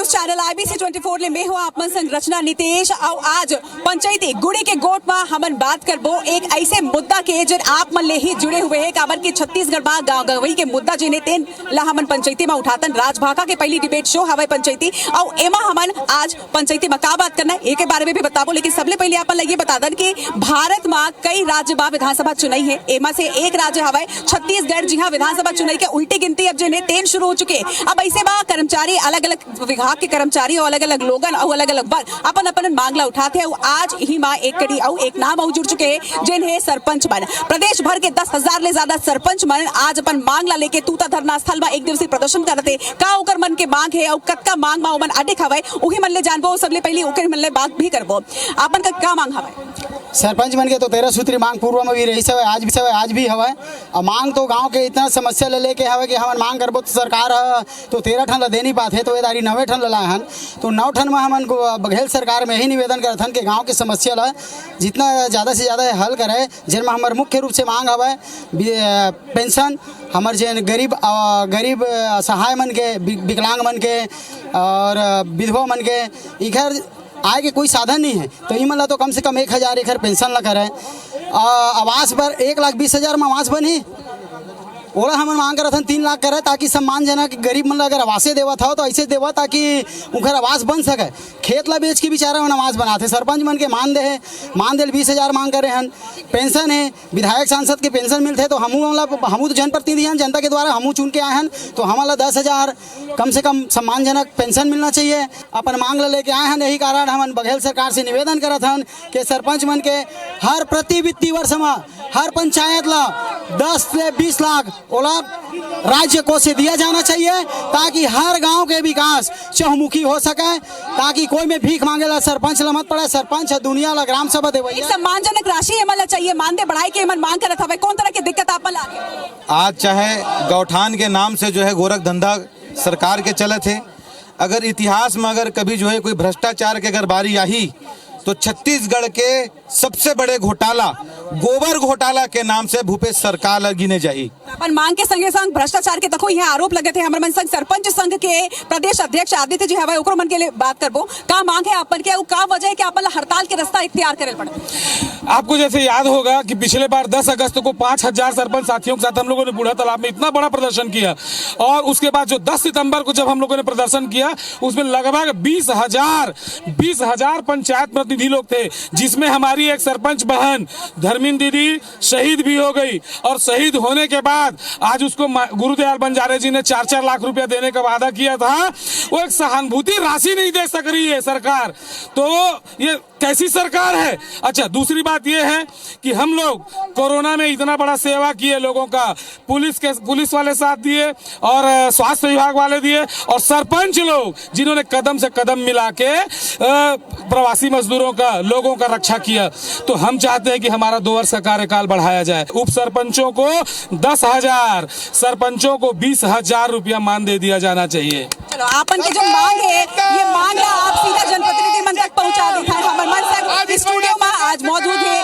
Channel IBC 24 ले मैं हूँ आप मन संग रचना नितेश और आज पंचायती गुड़ी के गोट में हमन बात करबो एक ऐसे मुद्दा के जन आप मन ले ही जुड़े हुए हैं काबर के छत्तीसगढ़ में गांव गवई के मुद्दा जिने तेन ला हमन पंचायती में उठातन राजभाषा के पहली डिबेट शो हवाई पंचायती और एमा हमन आज पंचायती में का बात करना है एक बारे में भी बताबो लेकिन सबले पहले अपन लगे बता दन कि भारत में कई राज्य में विधानसभा चुनाई है एमा से एक राज्य हवाई छत्तीसगढ़ जी हाँ विधानसभा चुनाई के उल्टी गिनती अब जिन्हें तेन शुरू हो चुके अब ऐसे बा कर्मचारी अलग अलग विभाग के कर्मचारी और अलग अलग लोगन और अलग अलग वर्ग अपन अपन मांगला उठाते हैं आज ही माँ एक कड़ी और एक नाम और जुड़ चुके हैं जिन्हें सरपंच मन प्रदेश भर के 10,000 ले ज्यादा सरपंच मन आज अपन मांगला लेके तूता धरना स्थल में एक दिवसीय प्रदर्शन करते का ओकर मन के मांग है और कत्का मांग मा मन अडिक हवे उही मन ले जानबो सबले पहले ओकर मन ले बात भी करबो अपन का क्या मांग हवे सरपंच मन के तो 13 सूत्री मांग पूर्व में भी रही सब आज भी हवा और मांग तो गांव के इतना समस्या ले लेके हवे कि हमन मांग करबो तो सरकार तो 13 ठन ला देनी बात है तो ये दारी 9 ठन ला हन तो 9 ठन में हमन को बघेल सरकार में यही निवेदन करथन कि गांव के समस्या ला जितना ज़्यादा से ज़्यादा हल करे जिनमें हमार मुख्य रूप से मांग हवे पेंशन हमार जन गरीब असहाय मन के विकलांग मन के और विधवा मन के इधर आय के कोई साधन नहीं है तो इमन ला तो कम से कम 1,000 एक पेंशन ला करे आवास पर 1,20,000 में आवास बनी ओला हमन मांग करत हन 3 लाख करे ताकि सम्मानजनक गरीब मन ला अगर आवासे देवत हो तो ऐसे देवा ताकि उनकर आवास बन सके खेत ला बेच के बेचारा मन आवास बनाते सरपंच मन के मान दे 20,000 मांग करे हन पेंशन है विधायक सांसद के पेंशन मिलते तो हमू तो जनप्रतिनिधि हन जनता के द्वारा हमू चुन के आए हन तो हमारा 10,000 कम से कम सम्मानजनक पेंशन मिलना चाहिए अपन मांग ला लेके आए हन यही कारण हमन बघेल सरकार से निवेदन करत हन कि सरपंच मन के हर प्रति वित्तीय वर्ष में हर पंचायत ला 10 से 20 लाख ओला राज्य को से दिया जाना चाहिए ताकि हर गांव के विकास चहुमुखी हो सके ताकि कोई में भीख मांगेला सरपंच ला मत पड़े सरपंच दुनिया ला ग्राम सभा देवैया सम्मानजनक राशि एमन चाहिए मानदे बढ़ाई के एमन मांग करत हवे कौन तरह की दिक्कत आपन लागे आज चाहे गौठान के नाम से जो है गोरख धंधा सरकार के चले थे अगर इतिहास में अगर कभी जो है कोई भ्रष्टाचार के अगर बारी आई तो छत्तीसगढ़ के सबसे बड़े घोटाला गोबर घोटाला के नाम से भूपेश सरकार गिने जाही अपन मांग के संगे संग भ्रष्टाचार के तको यहाँ आरोप लगे थे हमारे मन संग सरपंच संघ के प्रदेश अध्यक्ष आदित्य जी हवा ओकरो मन के लिए बात करबो का मांग है अपन के का वजह है कि अपन हड़ताल के रास्ता इख्तियार करे पड़े आपको जैसे याद होगा कि पिछले बार 10 अगस्त को 5,000 सरपंच साथियों के साथ हम लोगों ने बूढ़ा तालाब में इतना बड़ा प्रदर्शन किया और उसके बाद जो 10 सितंबर को जब हम लोगों ने प्रदर्शन किया उसमें लगभग 20,000 पंचायत प्रतिनिधि लोग थे जिसमें हमारी एक सरपंच बहन धर्मिंद्र दीदी शहीद भी हो गई और शहीद होने के बाद आज उसको गुरुदयाल बंजारे जी ने 4-4 लाख रुपया देने का वादा किया था वो एक सहानुभूति राशि नहीं दे सक रही है सरकार तो ये कैसी सरकार है। अच्छा दूसरी बात ये है कि हम लोग कोरोना में इतना बड़ा सेवा किए लोगों का पुलिस वाले साथ दिए और स्वास्थ्य विभाग वाले दिए और सरपंच लोग जिन्होंने कदम से कदम मिला के प्रवासी मजदूरों का लोगों का रक्षा किया तो हम चाहते हैं कि हमारा 2 वर्ष का कार्यकाल बढ़ाया जाए उप सरपंचों को 10,000 सरपंचों को 20,000 रुपया मान दे दिया जाना चाहिए। चलो आपन की जो मांग है ये मांग आप सीधा जनप्रतिनिधि मन तक पहुंचा देता है हमारे मन तक स्टूडियो में आज मौजूद है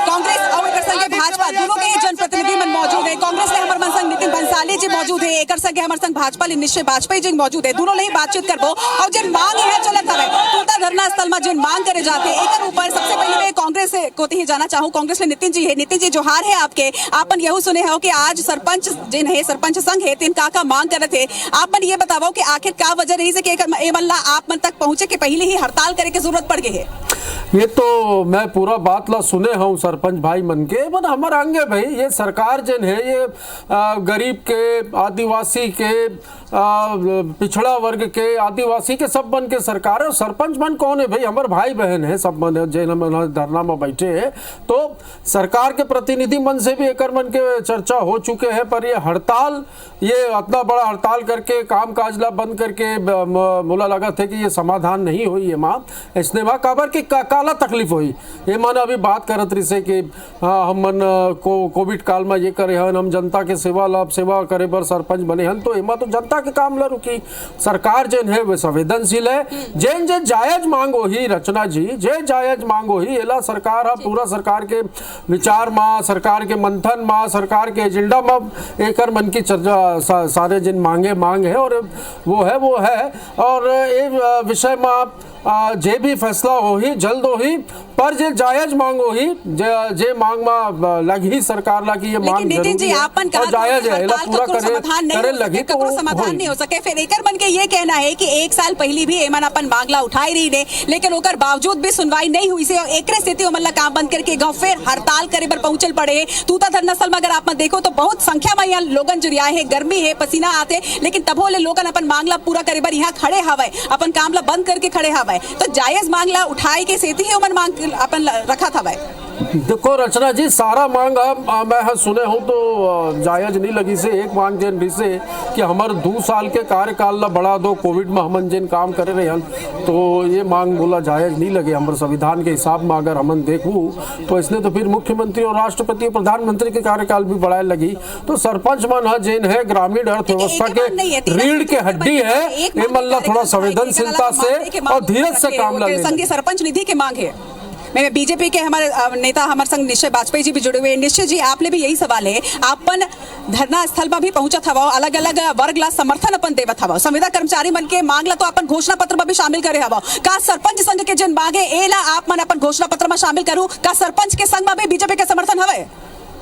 कांग्रेस और एक संग भाजपा दोनों के जनप्रतिनिधि मन मौजूद है कांग्रेस ने हमारे मन संग नितिन बंसाली जी मौजूद है एक संग हमारे संग भाजपा निश्चय वाजपेयी जी मौजूद है दोनों ले बातचीत करबो और जिन मांग है चलत हवे तूता धरना स्थल में जिन मांग करे जाते एक ऊपर सबसे पहले मैं कांग्रेस को ही जाना चाहूँ कांग्रेस ने नितिन जी जोहार है आपके आपन यही सुने हो कि आज सरपंच जिन है सरपंच संघ है तीन का मांग करे थे आपन ये बताओ कि आखिर क्या वजह रही से कि मल्ला आप मन तक पहुंचे के पहले ही हड़ताल करे की जरूरत पड़ गई है। ये तो मैं पूरा बात ला सुने हूँ सरपंच भाई मन के मन हमारे अंगे भाई ये सरकार जन है ये गरीब के आदिवासी के पिछड़ा वर्ग के आदिवासी के सब मन के सरकार है सरपंच मन कौन है भाई हमारे भाई बहन है सब मन जैन मन धरना में बैठे हैं तो सरकार के प्रतिनिधि मन से भी एक मन के चर्चा हो चुके हैं पर ये हड़ताल ये इतना बड़ा हड़ताल करके काम काज ला बंद करके मुला लगा थे कि ये समाधान नहीं हुई है माँ इसने माँ काबर की काला तकलीफ हुई ये मन अभी बात करत रही से कि हम मन को कोविड काल में ये करे हन हम जनता के सेवा करे बर मेंबर सरपंच बने हन तो एमा तो जनता के काम ला रुकी। सरकार जेन है वे संवेदनशील है, जेन जे जायज मांग होही रचना जी, जे जायज मांग होही एला सरकार हा पूरा सरकार के विचार मां, सरकार के मंथन मां, सरकार के एजेंडा मां एकर मन की चर्चा सारे जिन मांग है और वो है और ये विषय में जे भी फैसला होही जल्द होही पर जे जायज मांग होही जे मांग में लगी सरकार ला की ये मांग जरूरी है और जायज है एला पूरा करे लगी तो समाधान नहीं हो सके। फिर एकर मन के ये कहना है कि एक साल पहले भी एमन अपन मांगला उठाई रही ने लेकिन ओकर बावजूद भी सुनवाई नहीं हुई से और एकरे स्थिति में काम बंद करके गांव फिर हड़ताल करे पर पहुंचल पड़े। तूता धरनास्थल में अगर आप देखो तो बहुत संख्या में यहाँ लोगन जुरिया है, गर्मी है, पसीना आते लेकिन तबो ले लोगन अपन मांगला पूरा करे बर यहाँ खड़े हवे, अपन कामला बंद करके खड़े हवे। तो जायज मांगला उठाई के सेती ही उमन मांग अपन रखा था भाई। देखो रचना जी सारा मांग मैं सुने हूँ तो जायज नहीं लगी से एक मांग जेन रही से कि हमारे 2 साल के कार्यकाल ला बढ़ा दो, कोविड में हमन जेन काम करे रहे तो ये मांग बोला जायज नहीं लगे। हमारे संविधान के हिसाब में अगर हमन देखूँ तो इसने तो फिर मुख्यमंत्री और राष्ट्रपति और प्रधानमंत्री के कार्यकाल भी बढ़ाए लगी। तो सरपंच मन जेन है ग्रामीण अर्थव्यवस्था के रीढ़ के हड्डी है, ये मल्ला थोड़ा संवेदनशीलता से और धीरज से काम लेंगे। सरपंच निधि की मांग है। मैं बीजेपी के हमारे नेता हमारे संग निश्चय वाजपेयी जी भी जुड़े हुए हैं। निश्चय जी आपने भी यही सवाल है, आपन धरना स्थल पर भी पहुंचा था, अलग अलग वर्ग ला समर्थन अपन देवत हवा, संविदा कर्मचारी मन के मांग ला तो अपन घोषणा पत्र में भी शामिल करे हवा। का सरपंच संघ के जन मांगे एला आप मन अपन घोषणा पत्र में शामिल करूं, का सरपंच के संघ में भी बीजेपी के समर्थन हवे?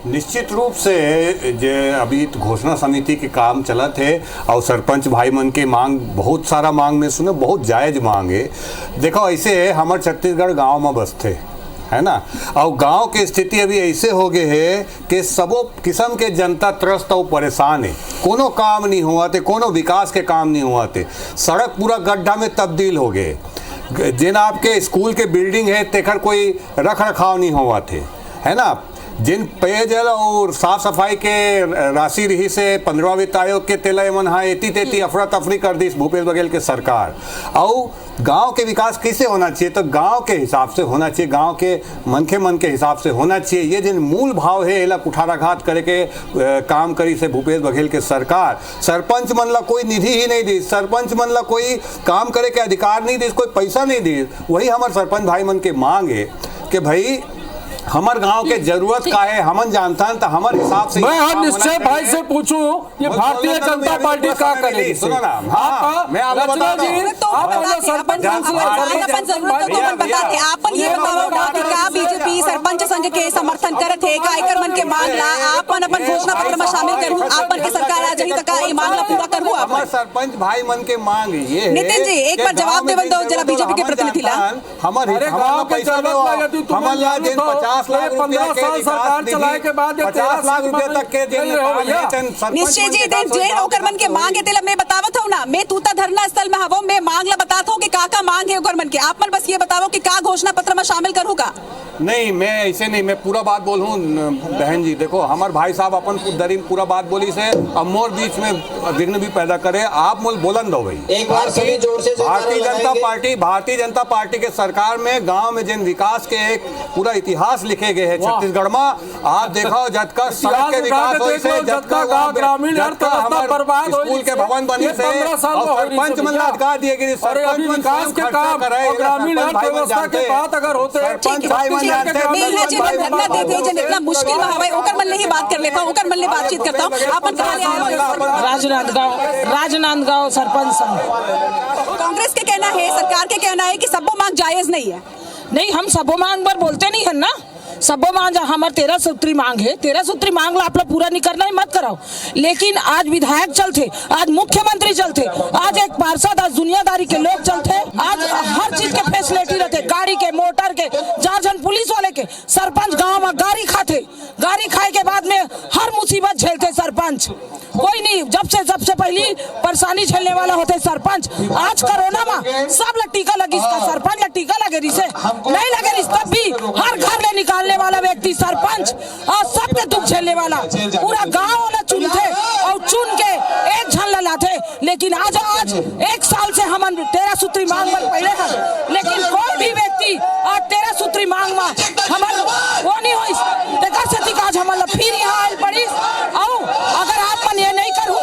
निश्चित रूप से जे अभी घोषणा समिति के काम चलत है और सरपंच भाई मन के मांग बहुत सारा मांग में सुने बहुत जायज मांग है। देखो ऐसे हमारे छत्तीसगढ़ गांव में बसते है ना, और गांव की स्थिति अभी ऐसे हो गए है कि सबो किस्म के जनता त्रस्त और परेशान है, कोनो काम नहीं हुआ थे, कोनो विकास के काम नहीं हुआ थे, सड़क पूरा गड्ढा में तब्दील हो गए, जिन आपके स्कूल के बिल्डिंग है तेखर कोई रख रखाव नहीं हुआ थे है ना, जिन पेयजल और साफ सफाई के राशि रही से 15वां वित्त आयोग के तेला मन हाँ एती तेती अफरा तफरी कर दी भूपेश बघेल के सरकार। और गांव के विकास कैसे होना चाहिए तो गांव के हिसाब से होना चाहिए, गांव के मन के हिसाब से होना चाहिए। ये जिन मूल भाव है एला कुठाराघात करे के काम करी से भूपेश बघेल के सरकार। सरपंच मन ला कोई निधि ही नहीं दी, सरपंच मन ला कोई काम करे के अधिकार नहीं दी, कोई पैसा नहीं दी। वही हमारे सरपंच भाई मन के मांग है कि भाई हमार गांव के जरूरत का है, हमन जानता है तो हमारे हिसाब से मैं निश्चय भाई से पूछूं ये भारतीय जनता पार्टी क्या करेगी? सुनो ना, हाँ मैं आपको बता रहा हूं, आप सरपंच बताते आपन ये बताओ कि का बीजेपी सरपंच संघ के समर्थन करत है, का एकर मन के मांगला आपन अपन घोषणा पत्र में शामिल करू, आपन के सरकार आ जाई त का ये मांगला पूरा करू। हमार सरपंच भाई मन के मांग ये है। नितिन जी एक बार जवाब देवन दो जरा बीजेपी के प्रतिनिधि ला। हमारा पैसा दो, हमारा दिन 50 लाख रुपया के सरकार चलाए के बाद 50 लाख रुपया तक के निश्चय जी दिन जे ओकर मन के मांग है तेला मैं बतावत हूं ना, मैं तूता धरना स्थल में हवो मैं मांगला बताता हूं कि का मांग है ओकर मन के। आप मन बस ये बताओ कि का घोषणा पत्र में शामिल करूंगा। नहीं मैं ऐसे नहीं, मैं पूरा बात बोलूं बहन जी। देखो हमारे भाई साहब अपन दरीम पूरा बात बोली से अब मोर बीच में विघ्न भी पैदा करे। आप मोल बोलन दो भाई। एक बार सभी जोर से भारतीय जनता पार्टी के सरकार में गांव में जिन विकास के एक पूरा इतिहास लिखे गए हैं छत्तीसगढ़ में। आप देखो जब का सड़क के विकास हो से जब का ग्रामीण अर्थव्यवस्था बर्बाद हो, स्कूल के भवन बने से और सरपंच मन अधिकार दिए गए, सरपंच विकास के काम ग्रामीण अर्थव्यवस्था के बात अगर होते सरपंच भाई इतना मुश्किल में हवाई ओकर मन नहीं बात कर लेता, ओकर मन ले बातचीत करता हूं। अपन राजनांदगांव सरपंच संघ। कांग्रेस के कहना है, सरकार के कहना है कि सबो मांग जायज नहीं है। नहीं हम सबो मांग पर बोलते नहीं है ना, सबो मांग हमारे 13 सूत्री मांग है, 13 सूत्री मांग ला आप लोग पूरा नहीं करना है मत कराओ। लेकिन आज विधायक चलते, आज मुख्यमंत्री चलते, आज एक पार्षद, आज दुनियादारी के लोग चलते, आज हर चीज के फैसिलिटी रहते, गाड़ी के, मोटर के, 4 जन पुलिस वाले के। सरपंच गांव में गाड़ी खाते, गाड़ी खाए के बाद में हर मुसीबत झेलते सरपंच। कोई नहीं, जब से पहली परेशानी झेलने वाला होते सरपंच। आज कोरोना में सब ला टीका लगी, सरपंच ला टीका लगे रिसे नहीं लगे रिस, तब भी हर घर ले निकालने वाला व्यक्ति सरपंच और सबके दुख झेलने वाला पूरा गांव वाला चुनते और चुन के एक झन लाते। लेकिन आज 1 साल से हम 13 सूत्री मांग में पहले कर, लेकिन कोई भी व्यक्ति आज 13 सूत्री मांग में हमारे वो नहीं हो आज हमारा फिर यहाँ आयल पड़ी। और अगर आप मन ये नहीं करूँ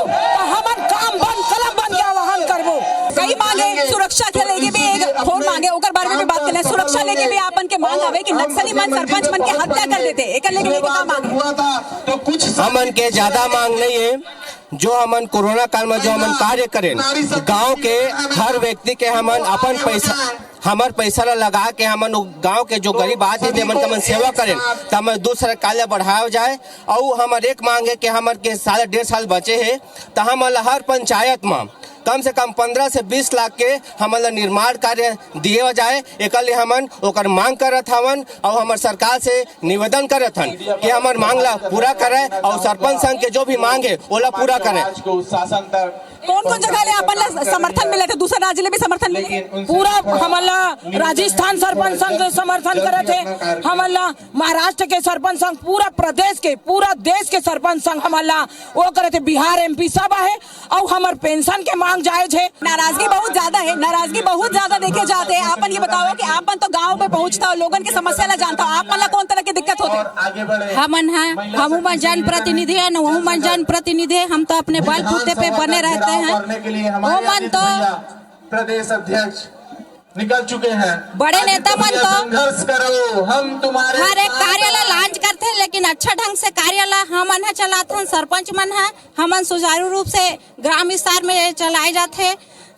और मांगे ओकर बारे में भी बात करें। सुरक्षा लेके भी आपन के मांग आवे कि नक्सली मन सरपंच मन के हत्या कर देते, एकर लेके का मांग? हमन के ज्यादा मांग नहीं है, जो हमन कोरोना काल में जो हमन कार्य करें, गांव के हर व्यक्ति के हमन अपन पैसा हमार पैसा ला लगा के हमन गांव के जो गरीब आदमी थे मन के सेवा करें, तो हमारे दूसरा कार्य बढ़ाया जाए। और हमार एक मांग है कि हमारे के साल 1.5 साल बचे है, तो हम हर पंचायत में कम से कम 15 से 20 लाख के हमारा निर्माण कार्य दिए जाए। एक हमन ओकर मांग करत हवन और हमार सरकार से निवेदन करत हन कि हमार मांग ला पूरा करे और सरपंच संघ के जो भी मांग है ओला पूरा करे। कौन कौन जगह ले अपन समर्थन मिले थे? दूसरे राज्य ले भी समर्थन मिले? पूरा हमारा राजस्थान सरपंच संघ समर्थन करे थे, हमारा महाराष्ट्र के सरपंच संघ, पूरा प्रदेश के पूरा देश के सरपंच संघ हमारा वो करे थे। बिहार MP सब है और हमार पेंशन के मांग जायज है। नाराजगी बहुत ज्यादा है, नाराजगी बहुत ज्यादा देखे जाते हैं। आपन ये बताओ कि आपन तो गांव में पहुंचता हो, लोगन की समस्या ला जानता हो, आपन ला कौन तरह की दिक्कत होती? हमन है, हम जनप्रतिनिधि है न, वो मन जनप्रतिनिधि है। हम तो अपने बल बूते पे बने रहते हैं। वो मन तो प्रदेश अध्यक्ष निकल चुके हैं, बड़े नेता मन तो संघर्ष करो, हम तुम्हारे हर एक कार्यालय लॉन्च करते हैं, लेकिन अच्छा ढंग से कार्यालय हमन है चलाते हैं। सरपंच मन है, हमन सुचारू रूप से ग्राम विस्तार में चलाए जाते हैं।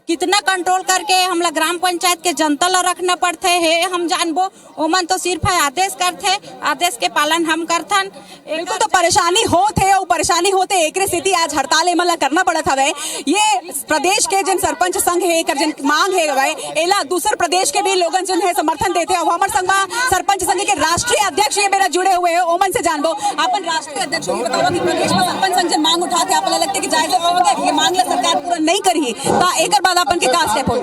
कितना कंट्रोल करके हम लोग ग्राम पंचायत के जनता ला रखना पड़ते है, हम जानबो। ओमन तो सिर्फ आदेश करते, आदेश के पालन हम करथन। बिल्कुल तो परेशानी होते और परेशानी होते एक स्थिति आज हड़ताल एमन ला करना पड़त हवे। ये प्रदेश के जिन सरपंच संघ है, एकर जिन मांग है हवे, एला दूसरे प्रदेश के भी लोगन जिन है समर्थन देते हैं। हमारे संघ में सरपंच संघ के राष्ट्रीय अध्यक्ष ये मेरा जुड़े हुए है, ओमन से जानबो। अपन राष्ट्रीय अध्यक्ष ये बताओ कि प्रदेश में सरपंच संघ जिन मांग उठाते आपको लगता है कि जायज होगा, ये मांग ला सरकार पूरा नहीं करी ता एकर बाद अपन के का स्टेप होई?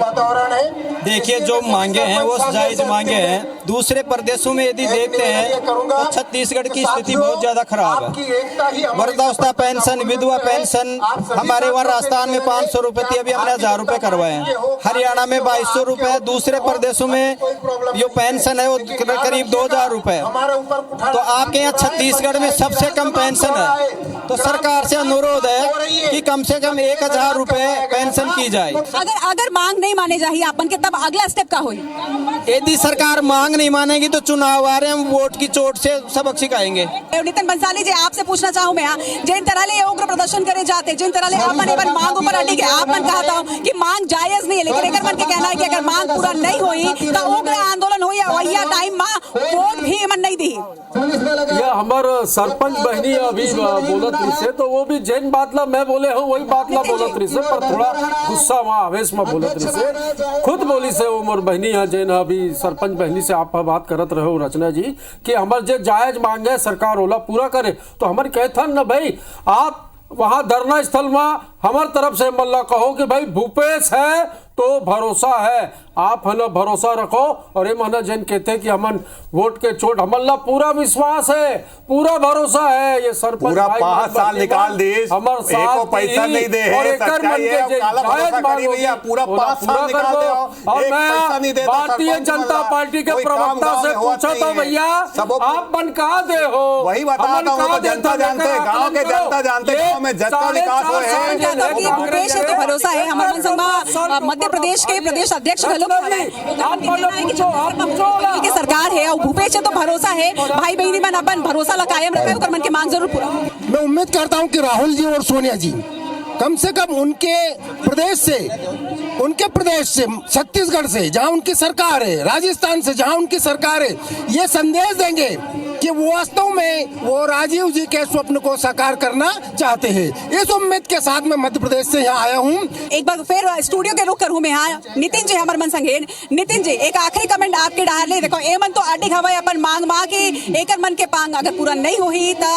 देखिए, जो मांगे हैं वो जायज मांगे हैं। दूसरे प्रदेशों में यदि देखते हैं तो छत्तीसगढ़ की स्थिति बहुत ज्यादा खराब है। वृद्धावस्था पेंशन, विधवा पेंशन हमारे वहाँ राजस्थान में 500 रुपए थी, अभी हमने 1000 रुपए करवाए हैं। हरियाणा में 2200 रुपए, दूसरे प्रदेशों में जो पेंशन है वो करीब 2000 रुपए। तो आपके यहाँ छत्तीसगढ़ में सबसे कम पेंशन है, तो सरकार से अनुरोध है कि कम से कम 1000 रुपए पेंशन की जाए। अगर मांग नहीं माने जाही आपन के, तब अगला स्टेप का होई? यदि सरकार मांग नहीं मानेगी तो चुनाव आ रहे हैं, हम वोट की चोट से सबक सिखाएंगे। नितिन बंसाली जी, आपसे पूछना चाहूँ मैं, जिन तरह ले उग्र प्रदर्शन करे जाते, जिन तरह ले आपन एवं मांग ऊपर अड़ी गए, आपन कहता हूँ कि मांग जायज नहीं है, लेकिन एकर मन के कहना है कि अगर मांग पूरा नहीं हुई तो उग्र आंदोलन हुई वही टाइम में वोट भी मन नहीं दी। यह हमार सरपंच बहनी अभी बोलत रही से, तो वो भी जैन बात ला मैं बोले हूँ वही बात ला बोलत रही से, पर थोड़ा गुस्सा वहाँ आवेश में बोलत रही से। खुद बोली से वो मोर बहनी है जैन अभी सरपंच बहनी से आप बात करत रहे हो रचना जी कि हमार जो जायज मांगे सरकार ओला पूरा करे। तो हमारे कहथन न भाई, आप वहां धरना स्थल में हमार तरफ से मल्ला कहो कि भाई भूपेश है तो भरोसा है, आप है ना भरोसा रखो। और ये मना जैन कहते हैं कि हमन वोट के चोट हमला पूरा विश्वास है, पूरा भरोसा है। ये सरपंच पूरा 5 साल निकाल दी, हमार एको पैसा नहीं दे है, सच्चाई है, काला भरोसा करी भैया, पूरा 5 साल निकाल दे। और मैं भारतीय जनता पार्टी के प्रवक्ता से पूछा था, भैया आप बन कहा दे हो? वही बताता हूँ, जनता जानते हैं, गाँव के जनता जानते हैं, में जनता विकास हो है। भूपेश है तो भरोसा है। हमारे मध्य प्रदेश के प्रदेश अध्यक्ष की सरकार है और भूपेश है तो भरोसा है। भाई बहनी मन अपन भरोसा ला कायम रखे, उनकर मन के मांग जरूर पूरा। मैं उम्मीद करता हूं कि राहुल जी और सोनिया जी कम से कम उनके प्रदेश से छत्तीसगढ़ से जहां उनकी सरकार है, राजस्थान से जहां उनकी सरकार है, ये संदेश देंगे कि वो वास्तव में वो राजीव जी के स्वप्न को साकार करना चाहते हैं। इस उम्मीद के साथ मैं मध्य प्रदेश से यहाँ आया हूँ। एक बार फिर स्टूडियो के रुख करूँ मैं यहाँ नितिन जी हमारे मन संगे। नितिन जी, एक आखिरी कमेंट आपके डाल ले। देखो ए मन तो अटिक हवा अपन मांग की एकर मन के पांग अगर पूरा नहीं हुई तो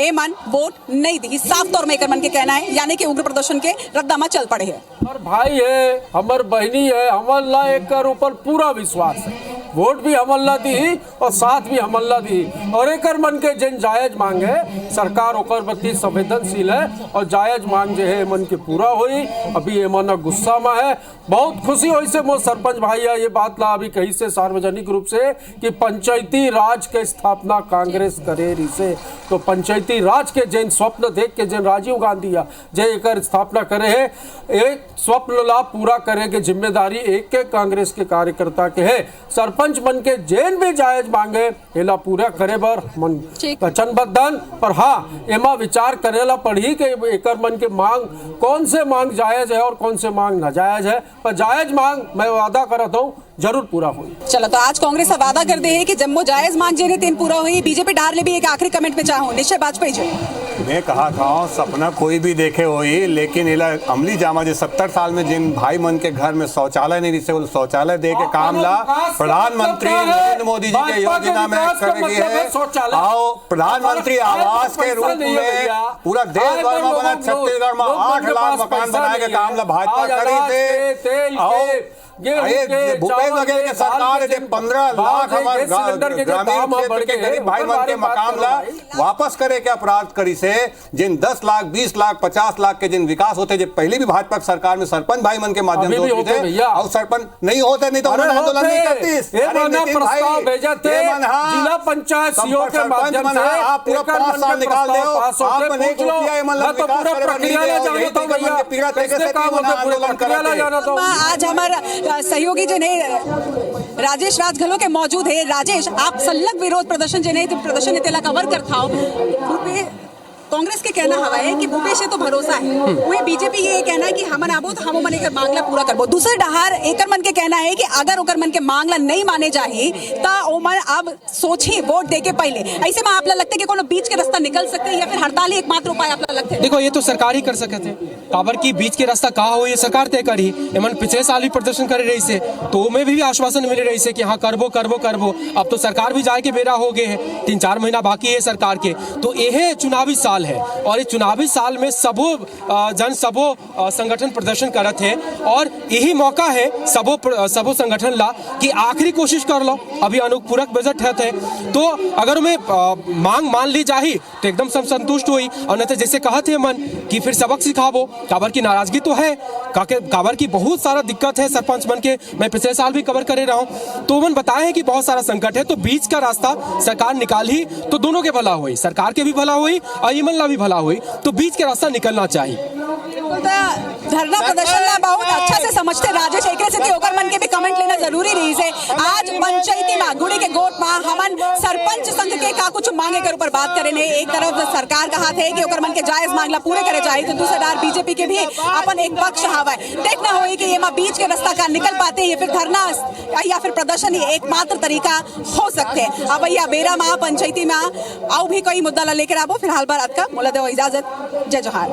ए मन वोट नहीं दी, साफ तौर में एकर मन के कहना है, यानी कि उग्र प्रदर्शन के रद्दामा चल पड़े है। हमार भाई है, हमार बहनी है, हमार ला एक ऊपर पूरा विश्वास है। वोट भी हमल्ला दी और साथ भी हमल्ला दी। और एकर मन के जिन जायज मांग है सरकार ओकर प्रति संवेदनशील है और जायज मांग जो है मन के पूरा हुई। अभी ये मन गुस्सा में है, बहुत खुशी हुई से मोर सरपंच भाई ये बात ला अभी कही से सार्वजनिक रूप से कि पंचायती राज के स्थापना कांग्रेस करे रही से। तो पंचायती राज के जिन स्वप्न देख के जिन राजीव गांधी जे एकर स्थापना करे है, एक स्वप्न ला पूरा करे के जिम्मेदारी एक कांग्रेस के कार्यकर्ता के है। सरपंच मन के जैन भी जायज मांगे एला पूरा करे बर मन वचनबद्धन, पर हाँ एमा विचार करेला पड़ी कि एकर मन के मांग कौन से मांग जायज है और कौन से मांग नाजायज है। पर जायज मांग मैं वादा करता हूँ जरूर पूरा हुई। चलो तो आज कांग्रेस का वादा कर दे है कि जम्मू जायज मांग जे तीन पूरा हुई। बीजेपी डार ले भी एक आखिरी कमेंट में चाहूँ निश्चय वाजपेयी जी मैं कहा था सपना कोई भी देखे हुई, लेकिन इला अमली जामा जो 70 साल में जिन भाई मन के घर में शौचालय नहीं रिसे वो शौचालय दे के काम ला प्रधानमंत्री नरेंद्र मोदी जी के योजना में करेगी है। आओ प्रधानमंत्री आवास के रूप में पूरा देश भर में बना, छत्तीसगढ़ में 8 लाख मकान बनाए के काम ला भाजपा करी थे। भूपेश बघेल के सरकार ने 15 लाख हमारे ग्रामीण क्षेत्र के गरीब भाई मन के मकान ला वापस करे के अपराध करी से जिन 10 लाख 20 लाख 50 लाख के जिन विकास होते जो पहले भी भाजपा सरकार में सरपंच भाई मन के माध्यम से होते थे और सरपंच नहीं होते नहीं तो उन्होंने आंदोलन नहीं करती। जिला पंचायत सीओ के माध्यम से आप पूरा 5 साल निकाल दे आपने नहीं किया आंदोलन कर। आज हमारा सहयोगी जो है राजेश राजघलो के मौजूद है। राजेश आप संलग्न विरोध प्रदर्शन जो है प्रदर्शन तेला कवर करता हो। कांग्रेस के कहना हवा है कि भूपेश से तो भरोसा है, वही बीजेपी ये कहना है कि हमन आबो तो हम मन एकर मांगला पूरा करबो। दूसरे डहार एकर मन के कहना है कि अगर ओकर मन के मांगला नहीं माने जाही ता ओमन अब सोची वोट दे के पहले। ऐसे में आपला लगता है कि कोनो बीच के रास्ता निकल सकते हैं या फिर हड़ताल ही एकमात्र उपाय आपला लगता है? देखो ये तो सरकार ही कर सकते हैं, काबर की बीच के रास्ता कहा हो ये सरकार तय करी। एमन पिछले साल भी प्रदर्शन करे रही से तो में भी आश्वासन मिले रही से कि हाँ करबो करबो करबो। अब तो सरकार भी जाए के बेरा हो गए है, 3-4 महीना बाकी है सरकार के। तो यह चुनावी साल है और इस चुनावी साल में सबो संगठन प्रदर्शन करत है और यही मौका है सबो संगठन ला कि आखिरी कोशिश कर लो। अभी अनुपूरक बजट है तो अगर मैं मांग मान ली जाही तो एकदम सब संतुष्ट हुई और नहीं तो जैसे कहते हैं मन कि फिर सबक सिखाबो। काबर की नाराजगी तो है, काबर की बहुत सारा दिक्कत है सरपंच मन के। मैं पिछले साल भी कवर करे रहा हूँ तो मन बताए कि बहुत सारा संकट है। तो बीच का रास्ता सरकार निकाल ही तो दोनों के भला हुई, सरकार के भी भला हुई और ईमन ला भी भला हुई। तो बीच के रास्ता निकलना चाहिए। धरना प्रदर्शन ला बहुत अच्छा से समझते राजेश एकरे से ओकर मन के भी कमेंट लेना जरूरी रही से। आज पंचायती में गुड़ी के गोट में हमन सरपंच संघ के का कुछ मांगे के ऊपर बात करे ने। एक तरफ सरकार का हाथ है कि ओकर मन के जायज मांगला पूरे करे जाए तो दूसरा डार बीजेपी के भी अपन एक पक्ष हवा देखना होई कि ये बीच के रास्ता का निकल पाते हैं फिर धरना या फिर प्रदर्शन ही एकमात्र तरीका हो सकते हैं। अब भैया बेरा में पंचायती में आओ भी कोई मुद्दा ला लेकर आवो। फिलहाल बार का मोला दो इजाजत। जय जोहार।